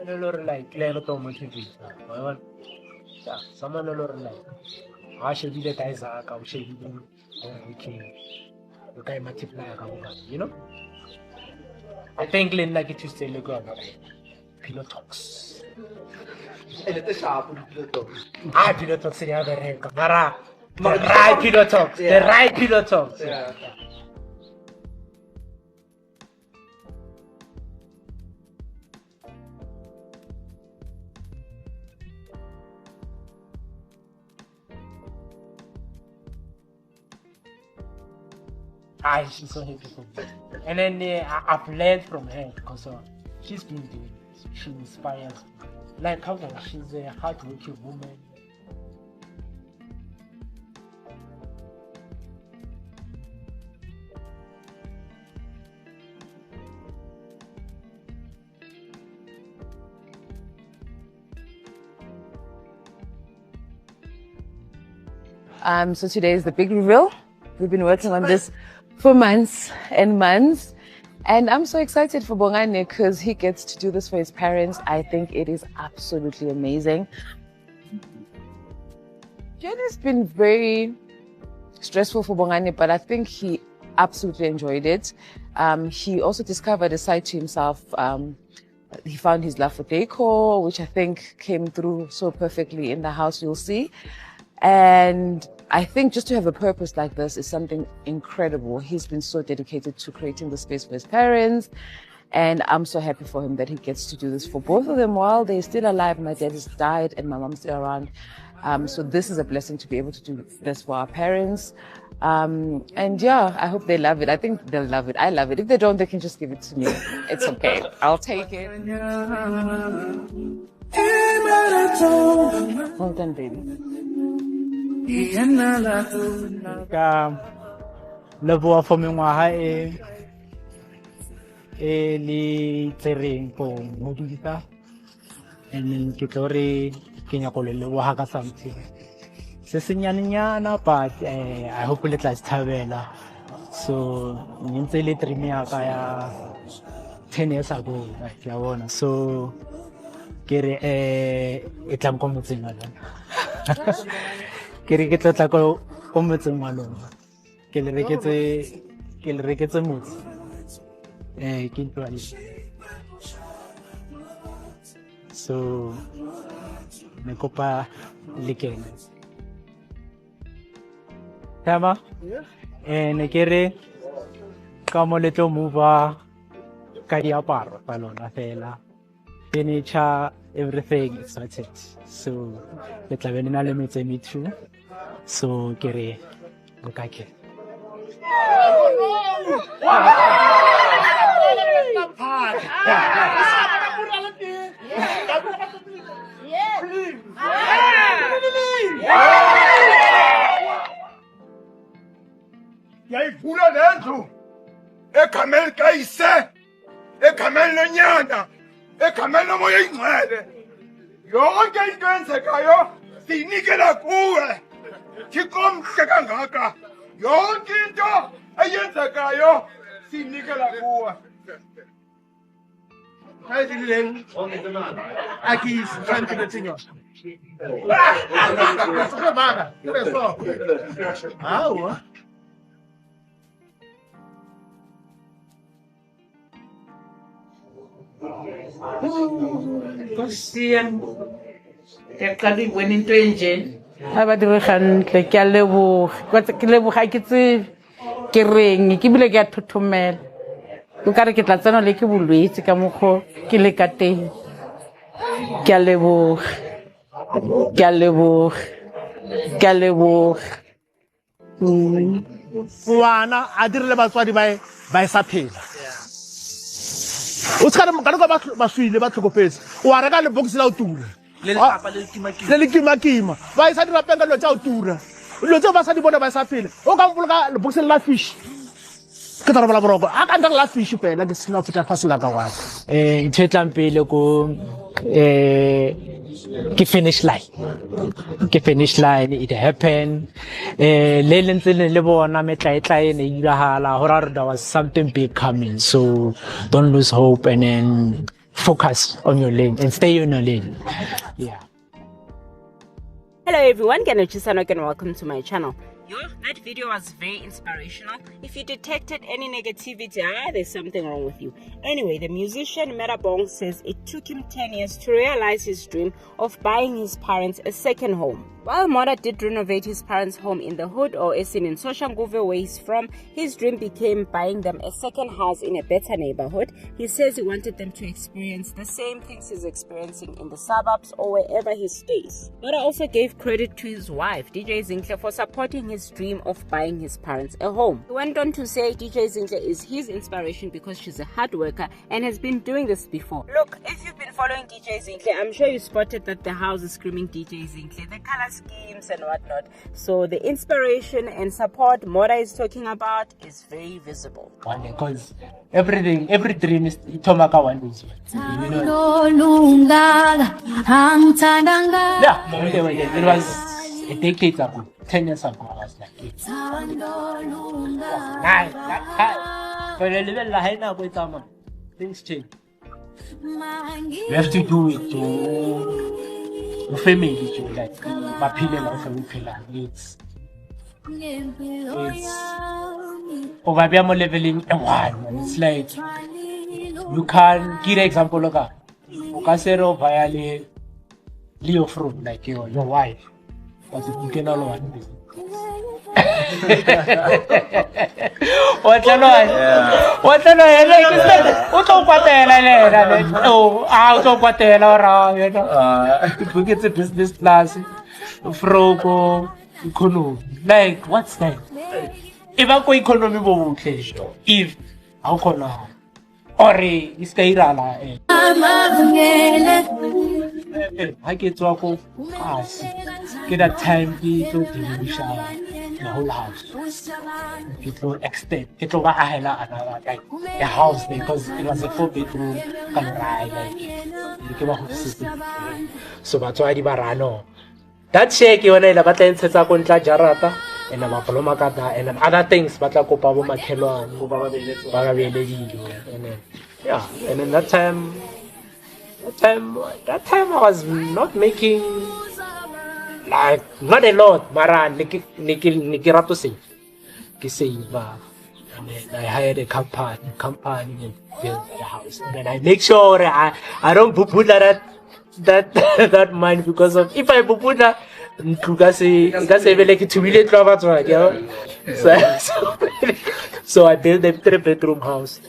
like le to motivate yeah someone like I should be the guys are come should be okay you can multiply you know I think Lynn like it used to look on pillow talks pillow talks in the other hand the right pillow talks the right pillow talks she's so happy for me. And then I've learned from her because she's been doing this. She inspires me. Like how she's a hardworking woman. So today is the big reveal. We've been working on this for months and months. And I'm so excited for Bongani because he gets to do this for his parents. I think it is absolutely amazing. It's been very stressful for Bongani, but I think he absolutely enjoyed it. He also discovered a side to himself. He found his love for decor, which I think came through so perfectly in the house, you'll see. And I think just to have a purpose like this is something incredible. He's been so dedicated to creating the space for his parents. And I'm so happy for him that he gets to do this for both of them while they're still alive. My dad has died and my mom's still around. So this is a blessing to be able to do this for our parents. And yeah, I hope they love it. I think they'll love it. I love it. If they don't, they can just give it to me. It's okay. I'll take it. Well done, baby. Ka leboa for mengwaga e le tsereng go modisa and then ke tlo re ke nya go le leboa ka something se senyanyana but I hope le tla tshabela so ntse le dream ya ka ya 10 years ago like ya bona so ke re e tla mo motseng ala ke re ke tla go motseng wa lona ke le reketse motse ke ntwali so me kopa le kene tama ne ke re ka mo le tlo move ka diaparo tsa lona fela furniture everything is sorted so le tla bena le metse me too so ke re ka ke Yaivula dentro ekamel kaise ekamel nonyana ekamel moya ingcwele yonke into enzekayo sinikela kuwe Chikomhle kangaka yonke into eyenzekayo sinikela kuwe Hayidileng akis kanti lethinyo Mama kuleso hawo Kosian yakali went into engine Abadiregang tle ke a leboga ke leboga ke tse ke reng ke bile ke a thothomela o ka re ke tla tsena le ke bolwetse ka mokgo ke le ka teng ke a leboga ngwana a dirile batswadi ba sa phela o tshwana ka go ba swile ba tlhokopetse o a reka le box la o tura le kima ba isa dira penga lo tsa o tura lo tsa ba sa di bona ba sa phela o ka mpoloka le box la fish ke tara bala boroko a ka ndang la fish pela ke sina futa fasila ka wa nthetlang pele ko ke finish line it happened le lentse le bona metlaetla ene irahala hora there was something big coming so don't lose hope and then focus on your lane and stay on your lane. Yeah. Hello everyone, Ganochisano and welcome to my channel. That video was very inspirational. If you detected any negativity, there's something wrong with you. Anyway, the musician Metabong says it took him 10 years to realize his dream of buying his parents a second home. While Moda did renovate his parents' home in the hood, or as in Soshanguve where he's from, his dream became buying them a second house in a better neighborhood. He says he wanted them to experience the same things he's experiencing in the suburbs or wherever he stays. Moda also gave credit to his wife, DJ Zinhle, for supporting his dream of buying his parents a home. He went on to say DJ Zinhle is his inspiration because she's a hard worker and has been doing this before. Look, if you've been following DJ Zinhle, I'm sure you spotted that the house is screaming DJ Zinhle, the color schemes and whatnot. So the inspiration and support Moda is talking about is very visible. Because every dream is Tomaka one is. You know? Yeah, it was a decade ago, 10 years ago. I was like, things change. You have to do it to family, to like it's over leveling a one. It's like you can give an example of that. You can say via Leo fruit like your wife, but you can all one. What's a business class, Frogo, economy. Like, what's that? If I go economy, if I'll call now, or is Kairala. I get to go get a time to the whole house. It will extend. It will another like a house there because it was a 4-bedroom kind of like so that's why the barano. That shake you wanna but then sets up on Jarata and a Mapalomacata and other things but like Opavo Makelo and yeah, and then that time I was not making like not a lot, Mara Nikirato say. And then I hired a company and built the house. And then I make sure I don't put that mind because of if I put that like 2 million so I built a 3-bedroom house.